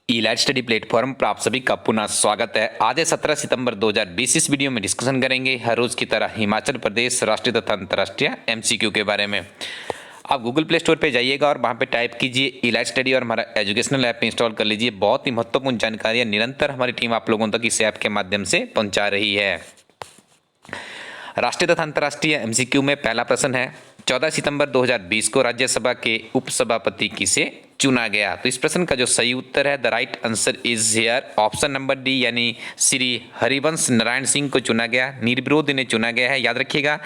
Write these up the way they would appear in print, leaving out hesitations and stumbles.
Elite study platform पर आप सभी का पुनः स्वागत है। आज है 17 सितंबर 2020। इस वीडियो में डिस्कशन करेंगे हर रोज की तरह हिमाचल प्रदेश राष्ट्रीय तथा अंतर्राष्ट्रीय एमसीक्यू के बारे में। आप गूगल प्ले स्टोर पे जाइएगा और वहाँ पे टाइप कीजिए इलाइट स्टडी और हमारा एजुकेशनल ऐप इंस्टॉल कर लीजिए। बहुत ही महत्वपूर्ण जानकारियाँ निरंतर हमारी टीम आप लोगों तक इस ऐप के माध्यम से पहुँचा रही है। राष्ट्रीय तथा अंतर्राष्ट्रीय एमसीक्यू में पहला प्रश्न है, 14 सितंबर 2020 को राज्यसभा के उपसभापति किसे चुना गया? तो इस प्रश्न का जो सही उत्तर है, the right answer is here option number D, यानी श्री हरिवंश नारायण सिंह को चुना गया। निर्विरोध इन्हें चुना गया है। याद रखिएगा,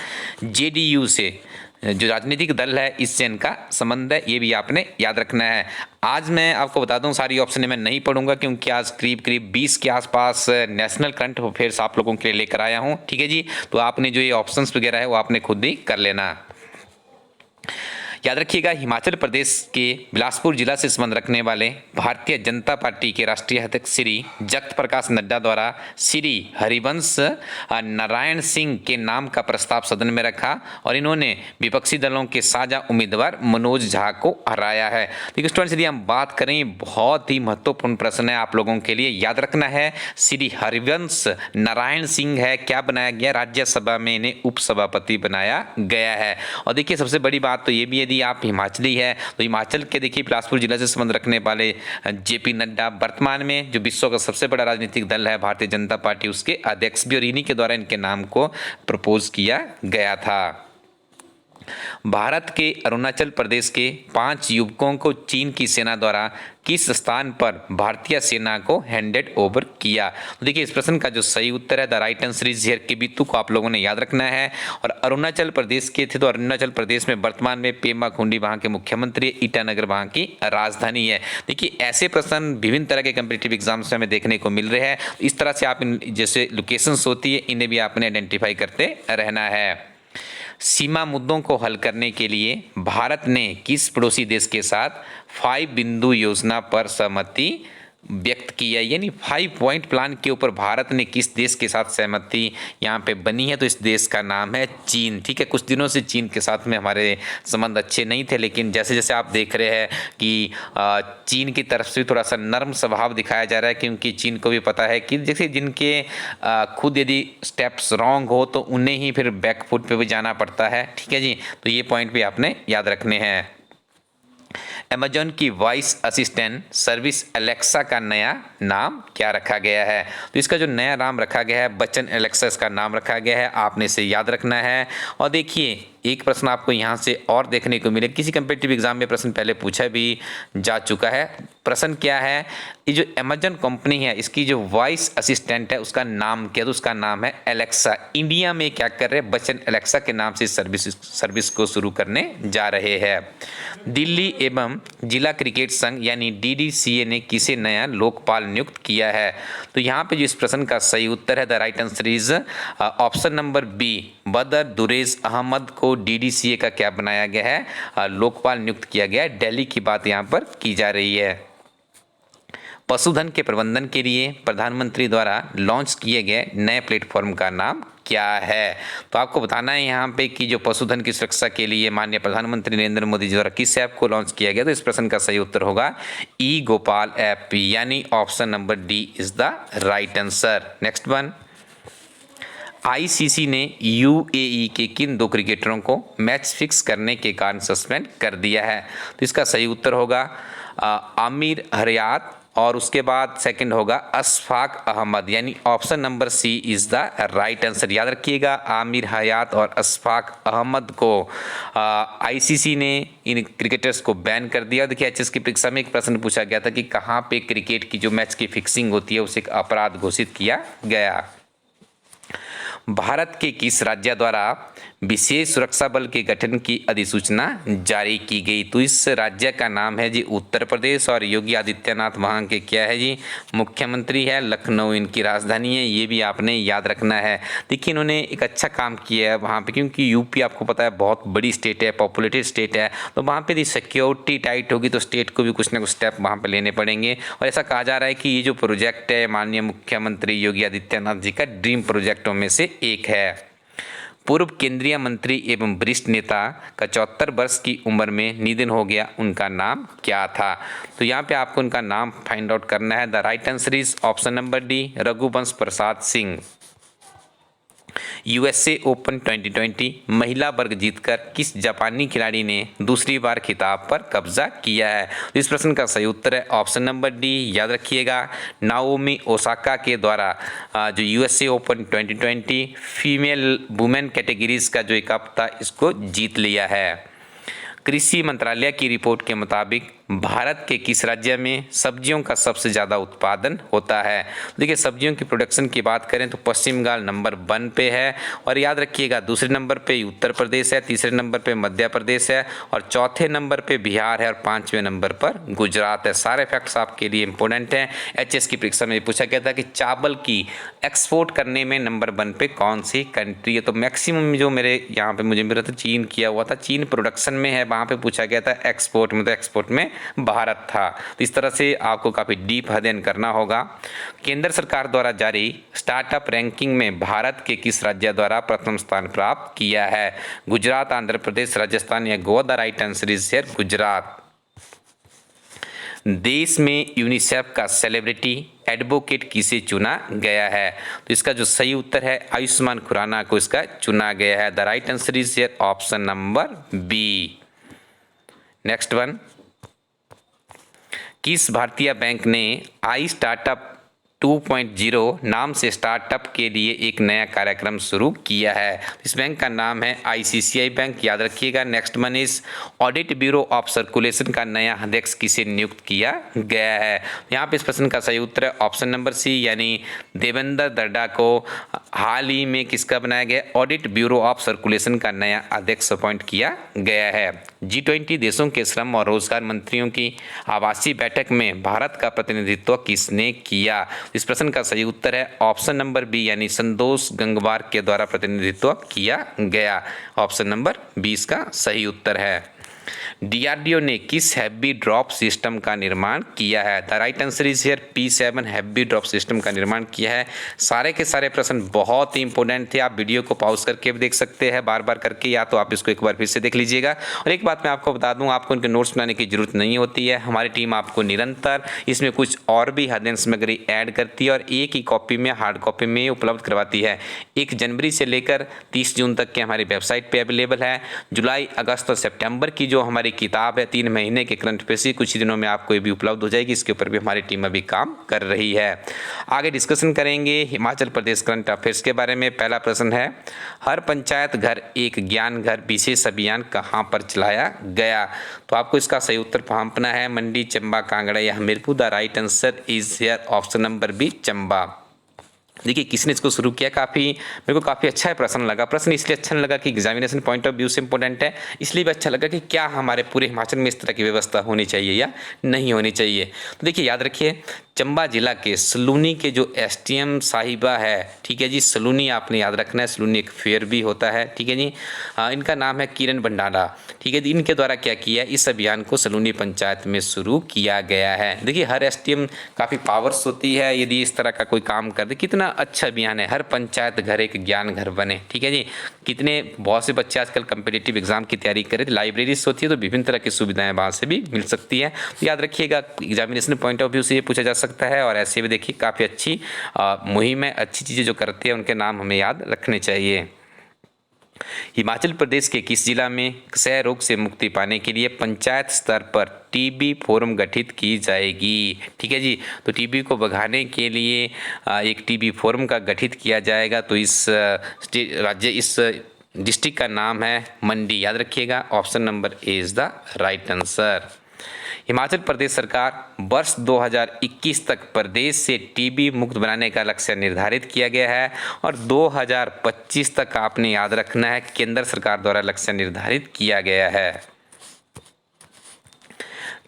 जेडीयू से जो राजनीतिक दल है इससे इनका संबंध है, ये भी आपने याद रखना है। आज मैं आपको बता दूं, सारी ऑप्शन मैं नहीं पढ़ूंगा क्योंकि आज करीब करीब 20 के आसपास नेशनल करंट अफेयर्स आप लोगों के लिए लेकर आया हूं। ठीक है जी, तो आपने जो ये ऑप्शंस वगैरह है वो आपने खुद ही कर लेना। याद रखिएगा, हिमाचल प्रदेश के बिलासपुर जिला से संबंध रखने वाले भारतीय जनता पार्टी के राष्ट्रीय अध्यक्ष श्री जगत प्रकाश नड्डा द्वारा श्री हरिवंश नारायण सिंह के नाम का प्रस्ताव सदन में रखा और इन्होंने विपक्षी दलों के साझा उम्मीदवार मनोज झा को हराया है। देखिए स्टूडेंट्स, यदि हम बात करें, बहुत ही महत्वपूर्ण प्रश्न है आप लोगों के लिए। याद रखना है, श्री हरिवंश नारायण सिंह है, क्या बनाया गया? राज्यसभा में इन्हें उपसभापति बनाया गया है। और देखिए सबसे बड़ी बात तो ये भी, यदि आप हिमाचली है तो हिमाचल के देखिए बिलासपुर जिला से संबंध रखने वाले जेपी नड्डा वर्तमान में जो विश्व का सबसे बड़ा राजनीतिक दल है भारतीय जनता पार्टी, उसके अध्यक्ष भी, और इन्हीं के द्वारा इनके नाम को प्रपोज किया गया था। भारत के अरुणाचल प्रदेश के 5 युवकों को चीन की सेना द्वारा किस स्थान पर भारतीय सेना को हैंडेड ओवर किया? तो देखिए इस प्रश्न का जो सही उत्तर है, the right answer is here Kibithu को आप लोगों ने याद रखना है। और अरुणाचल प्रदेश के थे तो अरुणाचल प्रदेश में वर्तमान में पेमा खांडू वहाँ के मुख्यमंत्री, ईटानगर वहाँ की राजधानी है। देखिए ऐसे प्रश्न विभिन्न तरह के कम्पिटिटिव एग्जाम्स में हमें देखने को मिल रहे हैं। इस तरह से आप जैसे लोकेशंस होती है इन्हें भी आपने आइडेंटिफाई करते रहना है। सीमा मुद्दों को हल करने के लिए भारत ने किस पड़ोसी देश के साथ 5 बिंदु योजना पर सहमति व्यक्त की है? यानी 5 पॉइंट प्लान के ऊपर भारत ने किस देश के साथ सहमति यहाँ पे बनी है? तो इस देश का नाम है चीन। ठीक है, कुछ दिनों से चीन के साथ में हमारे संबंध अच्छे नहीं थे, लेकिन जैसे जैसे आप देख रहे हैं कि चीन की तरफ से थोड़ा सा नर्म स्वभाव दिखाया जा रहा है, क्योंकि चीन को भी पता है कि जैसे जिनके खुद यदि स्टेप्स रॉन्ग हो तो उन्हें ही फिर बैक फुट पे भी जाना पड़ता है। ठीक है जी, तो ये पॉइंट भी आपने याद रखने हैं। अमेजॉन की वॉइस असिस्टेंट सर्विस एलेक्सा का नया नाम क्या रखा गया है? तो इसका जो नया नाम रखा गया है, बच्चन एलेक्सा इसका नाम रखा गया है, आपने इसे याद रखना है। और देखिए एक प्रश्न आपको यहाँ से और देखने को मिले, किसी कम्पिटिटिव एग्जाम में प्रश्न पहले पूछा भी जा चुका है। प्रश्न क्या है, ये जो अमेजॉन कंपनी है इसकी जो वॉइस असिस्टेंट है उसका नाम क्या? तो उसका नाम है एलेक्सा। इंडिया में क्या कर रहे हैं, बच्चन एलेक्सा के नाम से सर्विस को शुरू करने जा रहे हैं। दिल्ली एवं जिला क्रिकेट संघ यानी डीडीसीए ने किसे नया लोकपाल नियुक्त किया है? तो यहाँ पे जो इस प्रश्न का सही उत्तर है, the right answer is option number B, Badar Durrez Ahmad को डीडीसीए का क्या बनाया गया है? लोकपाल नियुक्त किया गया है। दिल्ली की बात यहाँ पर की जा रही है। पशुधन के प्रबंधन के लिए प्रधानमंत्री द्वारा लॉन्च किए गए नए प्लेटफॉर्म का नाम क्या है? तो आपको बताना है यहाँ पे कि जो पशुधन की सुरक्षा के लिए माननीय प्रधानमंत्री नरेंद्र मोदी जी द्वारा किस ऐप को लॉन्च किया गया? तो इस प्रश्न का सही उत्तर होगा ई गोपाल ऐप, यानी option number D is the right answer. Next one, ICC ने यूएई के किन 2 क्रिकेटरों को मैच फिक्स करने के कारण सस्पेंड कर दिया है? तो इसका सही उत्तर होगा आमिर हयात और उसके बाद सेकंड होगा अशफाक अहमद, यानी option number C is the right answer. याद रखिएगा, आमिर हयात और अशफाक अहमद को आईसीसी ने इन क्रिकेटर्स को बैन कर दिया। देखिए एचएस की परीक्षा में एक प्रश्न पूछा गया था कि कहाँ पे क्रिकेट की जो मैच की फिक्सिंग होती है उसे एक अपराध घोषित किया गया। भारत के किस राज्य द्वारा विशेष सुरक्षा बल के गठन की अधिसूचना जारी की गई? तो इस राज्य का नाम है जी उत्तर प्रदेश, और योगी आदित्यनाथ वहाँ के क्या है जी, मुख्यमंत्री है। लखनऊ इनकी राजधानी है, ये भी आपने याद रखना है। देखिए इन्होंने एक अच्छा काम किया है वहाँ पे, क्योंकि यूपी आपको पता है बहुत बड़ी स्टेट है, पॉपुलेटेड स्टेट है, तो वहाँ पे यदि सिक्योरिटी टाइट होगी तो स्टेट को भी कुछ ना कुछ स्टेप वहाँ पे लेने पड़ेंगे। और ऐसा कहा जा रहा है कि ये जो प्रोजेक्ट है माननीय मुख्यमंत्री योगी आदित्यनाथ जी का ड्रीम प्रोजेक्टों में से एक है। पूर्व केंद्रीय मंत्री एवं वरिष्ठ नेता का 74 वर्ष की उम्र में निधन हो गया, उनका नाम क्या था? तो यहाँ पे आपको उनका नाम फाइंड आउट करना है। The right answer is option number D, Raghuvansh Prasad Singh. USA open 2020 महिला वर्ग जीतकर किस जापानी खिलाड़ी ने दूसरी बार खिताब पर कब्जा किया है? तो इस प्रश्न का सही उत्तर है ऑप्शन नंबर डी। याद रखिएगा, नाओमी ओसाका के द्वारा जो USA open 2020 female women categories का जो एक कप था, इसको जीत लिया है। कृषि मंत्रालय की रिपोर्ट के मुताबिक भारत के किस राज्य में सब्जियों का सबसे ज़्यादा उत्पादन होता है? देखिए, सब्जियों की प्रोडक्शन की बात करें तो पश्चिम बंगाल नंबर 1 पे है, और याद रखिएगा दूसरे नंबर पे उत्तर प्रदेश है, तीसरे नंबर पे मध्य प्रदेश है, और चौथे नंबर पे बिहार है, और पाँचवें नंबर पर गुजरात है। सारे फैक्ट्स आपके लिए इंपॉर्टेंट हैं। एचएस की परीक्षा में पूछा गया था कि चावल की एक्सपोर्ट करने में नंबर 1 पे कौन सी कंट्री है? तो मैक्सिमम जो मेरे यहाँ पे मुझे मिला था, चीन किया हुआ था। चीन प्रोडक्शन में है, वहाँ पे पूछा गया था एक्सपोर्ट में, तो एक्सपोर्ट में भारत था। तो इस तरह से आपको काफ़ी डीप अध्ययन करना होगा। केंद्र सरकार द्वारा जारी स्टार्टअप रैंकिंग में भारत के किस राज्य द्वारा प्रथम स्थान प्राप्त किया है? गुजरात, आंध्र प्रदेश, राजस्थान या Goa? The right answer is here Gujarat. देश में यूनिसेफ का सेलिब्रिटी एडवोकेट किसे चुना गया है? तो इसका जो सही उत्तर है आयुष्मान खुराना को इसका चुना गया है। The right answer is here option number B. Next one, किस भारतीय बैंक ने आई स्टार्टअप 2.0 नाम से स्टार्टअप के लिए एक नया कार्यक्रम शुरू किया है? इस बैंक का नाम है आईसीसीआई बैंक। याद रखिएगा। Next one is audit bureau of circulation का नया अध्यक्ष किसे नियुक्त किया गया है? यहाँ पे इस प्रश्न का सही उत्तर है ऑप्शन नंबर सी, यानी देवेंद्र दर्डा को हाल ही में किसका बनाया गया? ऑडिट ब्यूरो ऑफ सर्कुलेशन का नया अध्यक्ष अपॉइंट किया गया है। G20 देशों के श्रम और रोजगार मंत्रियों की आवासीय बैठक में भारत का प्रतिनिधित्व किसने किया? इस प्रश्न का सही उत्तर है ऑप्शन नंबर बी, यानी संतोष गंगवार के द्वारा प्रतिनिधित्व किया गया। ऑप्शन नंबर 20 का सही उत्तर है। डीआरडीओ ने किस हैवी ड्रॉप सिस्टम का निर्माण किया है? The right answer is here P7 heavy drop system का निर्माण किया है। सारे के सारे प्रश्न बहुत ही इंपॉर्टेंट थे। आप वीडियो को पॉज करके भी देख सकते हैं बार बार करके, या तो आप इसको एक बार फिर से देख लीजिएगा। और एक बात मैं आपको बता दूं, आपको इनके नोट्स बनाने की जरूरत नहीं होती है। हमारी टीम आपको निरंतर इसमें कुछ और भी अध्ययन सामग्री ऐड करती है और एक ही कॉपी में, हार्ड कॉपी में उपलब्ध करवाती है। 1 जनवरी से लेकर 30 जून तक के हमारी वेबसाइट पर अवेलेबल है। जुलाई, अगस्त और सितंबर की जो हमारी किताब है 3 महीने के करंट अफेयर्स की, कुछ ही दिनों में आपको ये भी उपलब्ध हो जाएगी। इसके ऊपर भी हमारी टीम अभी काम कर रही है। आगे डिस्कशन करेंगे हिमाचल प्रदेश करंट अफेयर्स के बारे में। पहला प्रश्न है, हर पंचायत घर एक ज्ञान घर विशेष अभियान कहाँ पर चलाया गया? तो आपको इसका सही उत्तर भांपना है मंडी, चंबा, कांगड़ा या Hamirpur. The right answer is here option number B, Chamba. देखिए, किसने इसको शुरू किया? मेरे को काफ़ी अच्छा प्रश्न लगा। प्रश्न इसलिए अच्छा लगा कि एग्जामिनेशन पॉइंट ऑफ व्यू से इंपॉर्टेंट है, इसलिए भी अच्छा लगा कि क्या हमारे पूरे हिमाचल में इस तरह की व्यवस्था होनी चाहिए या नहीं होनी चाहिए। तो देखिए, याद रखिए, चंबा जिला के सलूनी के जो एसडीएम साहिबा है, ठीक है जी, सलूनी आपने याद रखना है, सलूनी एक फेयर भी होता है, ठीक है जी। इनका नाम है किरण भंडारा, ठीक है जी। इनके द्वारा क्या किया, इस अभियान को सलूनी पंचायत में शुरू किया गया है। देखिए, हर एसडीएम काफ़ी पावर्स होती है, यदि इस तरह का कोई काम कर दे, कितना अच्छा अभियान है। हर पंचायत घर एक ज्ञान घर बने, ठीक है जी। कितने बहुत से बच्चे आजकल कम्पिटिटिव एग्जाम की तैयारी करें, लाइब्रेरीज होती है तो विभिन्न तरह की सुविधाएं वहाँ से भी मिल सकती है। तो याद रखिएगा, एग्जामिनेशन पॉइंट ऑफ व्यू से ये पूछा जा सकता है। और ऐसे भी देखिए, काफ़ी अच्छी मुहिम है, अच्छी चीज़ें जो करते हैं उनके नाम हमें याद रखने चाहिए। हिमाचल प्रदेश के किस जिला में क्षय रोग से मुक्ति पाने के लिए पंचायत स्तर पर टीबी फोरम गठित की जाएगी? ठीक है जी। तो टीबी को भगाने के लिए एक टीबी फोरम का गठित किया जाएगा। तो इस डिस्ट्रिक्ट का नाम है मंडी। याद रखिएगा, option number A is the right answer. Himachal Pradesh सरकार वर्ष 2021 तक प्रदेश से टीबी मुक्त बनाने का लक्ष्य निर्धारित किया गया है, और 2025 तक आपने याद रखना है केंद्र सरकार द्वारा लक्ष्य निर्धारित किया गया है।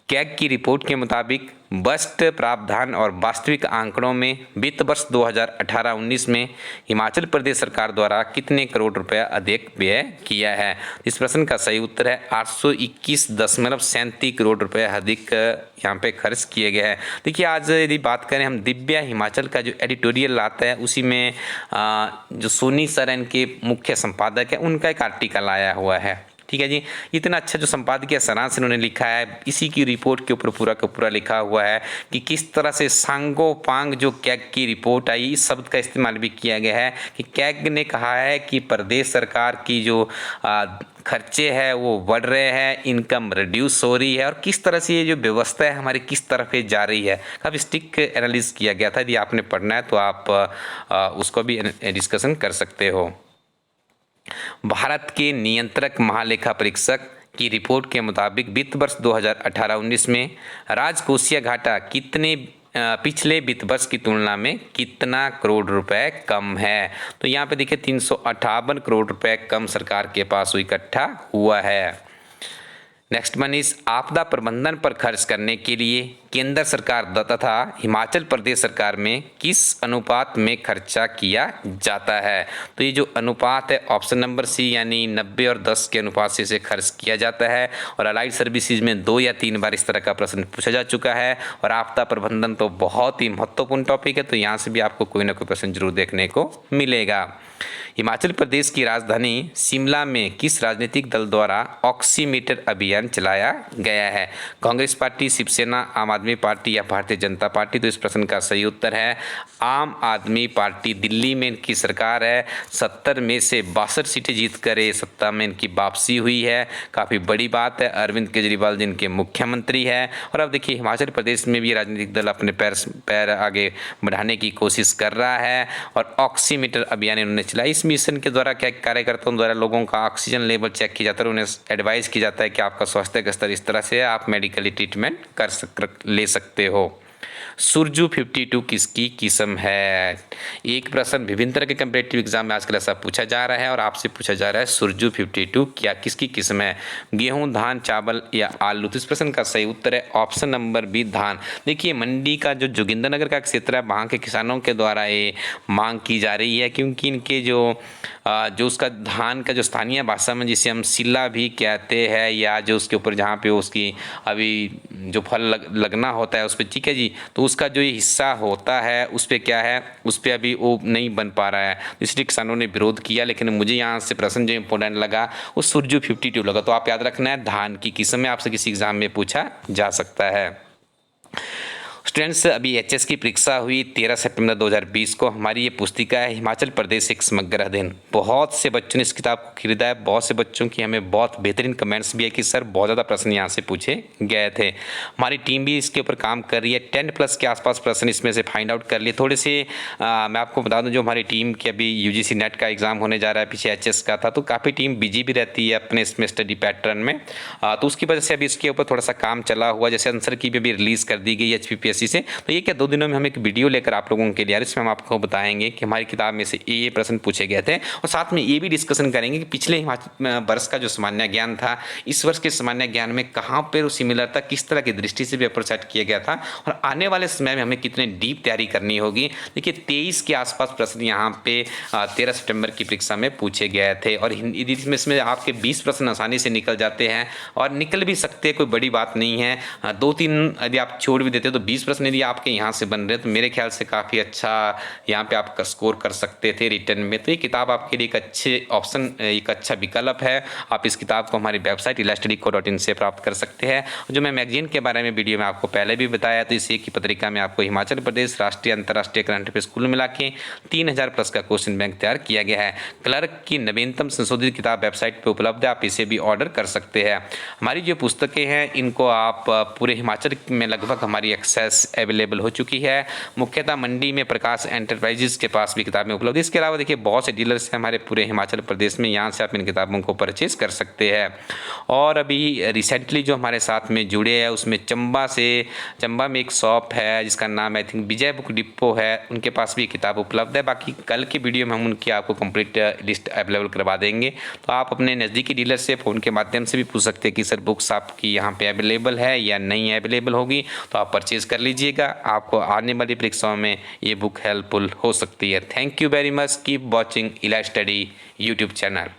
कैग की रिपोर्ट के मुताबिक बजट प्रावधान और वास्तविक आंकड़ों में वित्त वर्ष 2018-19 में हिमाचल प्रदेश सरकार द्वारा कितने करोड़ रुपए अधिक व्यय किया है। इस प्रश्न का सही उत्तर है 821.37 करोड़ रुपए अधिक यहाँ पे खर्च किए गए हैं। देखिए, आज यदि बात करें हम दिव्या हिमाचल का जो एडिटोरियल आता है उसी में जो सोनी सरन के मुख्य संपादक है उनका एक आर्टिकल आया हुआ है। ठीक है जी, इतना अच्छा जो संपादकीय सारांश इन्होंने लिखा है, इसी की रिपोर्ट के ऊपर पूरा का पूरा लिखा हुआ है कि किस तरह से सांगो पांग जो कैग की रिपोर्ट आई, इस शब्द का इस्तेमाल भी किया गया है कि कैग ने कहा है कि प्रदेश सरकार की जो खर्चे हैं वो बढ़ रहे हैं, इनकम रिड्यूस हो रही है और किस तरह से ये जो व्यवस्था है हमारी किस तरफ ये जा रही है, काफ़ी स्टिक एनालिसिस किया गया था। यदि आपने पढ़ना है तो आप उसको भी डिस्कशन कर सकते हो। भारत के नियंत्रक महालेखा परीक्षक की रिपोर्ट के मुताबिक वित्त वर्ष 2018-19 में राजकोषीय घाटा कितने पिछले वित्त वर्ष की तुलना में कितना करोड़ रुपए कम है। तो यहाँ पे देखिए 358 करोड़ रुपए कम सरकार के पास इकट्ठा हुआ है। नेक्स्ट वन इज आपदा प्रबंधन पर खर्च करने के लिए केंद्र सरकार तथा हिमाचल प्रदेश सरकार में किस अनुपात में खर्चा किया जाता है। तो ये जो अनुपात है ऑप्शन नंबर सी यानी 90 और 10 के अनुपात से इसे खर्च किया जाता है। और अलाइड सर्विसेज में 2 या 3 बार इस तरह का प्रश्न पूछा जा चुका है। और आपदा प्रबंधन तो बहुत ही महत्वपूर्ण टॉपिक है, तो यहाँ से भी आपको कोई ना कोई प्रश्न जरूर देखने को मिलेगा। हिमाचल प्रदेश की राजधानी शिमला में किस राजनीतिक दल द्वारा ऑक्सीमीटर अभियान चलाया गया है। कांग्रेस पार्टी, शिवसेना, आम आदमी पार्टी या भारतीय जनता पार्टी। तो इस प्रश्न का सही उत्तर है आम आदमी पार्टी। दिल्ली में इनकी सरकार है, 70 में से 62 सीटें जीत कर सत्ता में इनकी वापसी हुई है, काफ़ी बड़ी बात है। अरविंद केजरीवाल जिनके मुख्यमंत्री है। और अब देखिए हिमाचल प्रदेश में भी राजनीतिक दल अपने पैर आगे बढ़ाने की कोशिश कर रहा है और ऑक्सीमीटर अभियान इन्होंने चलाया। इस मिशन के द्वारा क्या कार्यकर्ताओं द्वारा लोगों का ऑक्सीजन लेवल चेक किया जाता है, उन्हें एडवाइस किया जाता है कि आपका स्वास्थ्य का स्तर इस तरह से आप मेडिकली ट्रीटमेंट ले सकते हो। सुरजू 52 किसकी किस्म है। एक प्रश्न विभिन्न तरह के कम्पिटिटिव एग्जाम में आजकल ऐसा पूछा जा रहा है और आपसे पूछा जा रहा है सुरजू 52 क्या किसकी किस्म है, गेहूं, धान, चावल या आलू। तो इस प्रश्न का सही उत्तर है ऑप्शन नंबर बी धान। देखिए मंडी का जो जोगिंद्रनगर का क्षेत्र है वहाँ के किसानों के द्वारा ये मांग की जा रही है क्योंकि इनके जो उसका धान का जो स्थानीय भाषा में जिसे हम सिल्ला भी कहते हैं या जो उसके ऊपर जहाँ पे उसकी अभी जो फल लगना होता है उस पर, ठीक है जी, तो उसका जो ये हिस्सा होता है उस पर क्या है, उस पर अभी वो नहीं बन पा रहा है, इसलिए किसानों ने विरोध किया। लेकिन मुझे यहाँ से प्रश्न जो इम्पोर्टेंट लगा वो सुरजू 52 लगा। तो आप याद रखना है धान की किस्म में आपसे किसी एग्जाम में पूछा जा सकता है। स्टूडेंट्स अभी एचएस की परीक्षा हुई 13 सितंबर 2020 को। हमारी ये पुस्तिका है हिमाचल प्रदेश एक समग्र अध्ययन। बहुत से बच्चों ने इस किताब को खरीदा है, बहुत से बच्चों की हमें बहुत बेहतरीन कमेंट्स भी है कि सर बहुत ज़्यादा प्रश्न यहाँ से पूछे गए थे। हमारी टीम भी इसके ऊपर काम कर रही है, 10+ के आसपास प्रश्न इसमें से फाइंड आउट कर लिए। थोड़े से मैं आपको बता दूँ जो हमारी टीम के अभी UGC नेट का एग्ज़ाम होने जा रहा है, पीछे एचएस का था, तो काफ़ी टीम बिजी भी रहती है अपने इसमें स्टडी पैटर्न में, तो उसकी वजह से अभी इसके ऊपर थोड़ा सा काम चला हुआ। जैसे आंसर की भी अभी रिलीज़ कर दी गई HPPSC से, तो ये क्या 2 दिनों में हम एक वीडियो लेकर आप लोगों के लिए इसमें हम आपको बताएंगे कि हमारी किताब में से ये प्रश्न पूछे गए थे और साथ में ये भी डिस्कशन करेंगे कि पिछले वर्ष का जो सामान्य ज्ञान था इस वर्ष के सामान्य ज्ञान में कहाँ पर सिमिलर था, किस तरह की दृष्टि से पेपर सेट किया गया था और आने वाले समय में हमें कितने डीप तैयारी करनी होगी। देखिए 23 के आसपास प्रश्न यहाँ पे 13 सितंबर की परीक्षा में पूछे गए थे और इसमें आपके 20 प्रश्न आसानी से निकल जाते हैं और निकल भी सकते हैं, कोई बड़ी बात नहीं है। 2-3 यदि आप छोड़ भी देते तो 20 प्रश्न यदि आपके यहाँ से बन रहे तो मेरे ख्याल से काफ़ी अच्छा यहाँ पे आप स्कोर कर सकते थे रिटर्न में। तो ये किताब आपके लिए एक अच्छे ऑप्शन, एक अच्छा विकल्प है। आप इस किताब को हमारी वेबसाइट ellastudyco.in से प्राप्त कर सकते हैं। जो मैं मैगजीन के बारे में वीडियो में आपको पहले भी बताया, तो इसी की पत्रिका में आपको हिमाचल प्रदेश राष्ट्रीय अंतर्राष्ट्रीय करंट अफेयर्स कुल मिला के 3000+ का क्वेश्चन बैंक तैयार किया गया है। क्लर्क की नवीनतम संशोधित किताब वेबसाइट पर उपलब्ध है, आप इसे भी ऑर्डर कर सकते हैं। हमारी जो पुस्तकें हैं इनको आप पूरे हिमाचल में लगभग हमारी एक्सेस प्लस अवेलेबल हो चुकी है। मुख्यतः मंडी में प्रकाश एंटरप्राइजेस के पास भी किताबें उपलब्ध है। इसके अलावा देखिए बहुत से डीलर्स हैं हमारे पूरे हिमाचल प्रदेश में, यहाँ से आप इन किताबों को परचेज कर सकते हैं। और अभी रिसेंटली जो हमारे साथ में जुड़े हैं उसमें चंबा में एक शॉप है जिसका नाम I think Vijay book depot है, उनके पास भी किताब उपलब्ध है। बाकी कल की वीडियो में हम उनकी आपको कंप्लीट लिस्ट अवेलेबल करवा देंगे, तो आप अपने नज़दीकी डीलर से फ़ोन के माध्यम से भी पूछ सकते हैं कि सर बुक्स आपकी यहाँ पे अवेलेबल है या नहीं अवेलेबल होगी, तो आप परचेज़ कर लीजिएगा। आपको आने वाली परीक्षाओं में ये बुक हेल्पफुल हो सकती है। Thank you very much, keep watching इला स्टडी यूट्यूब चैनल।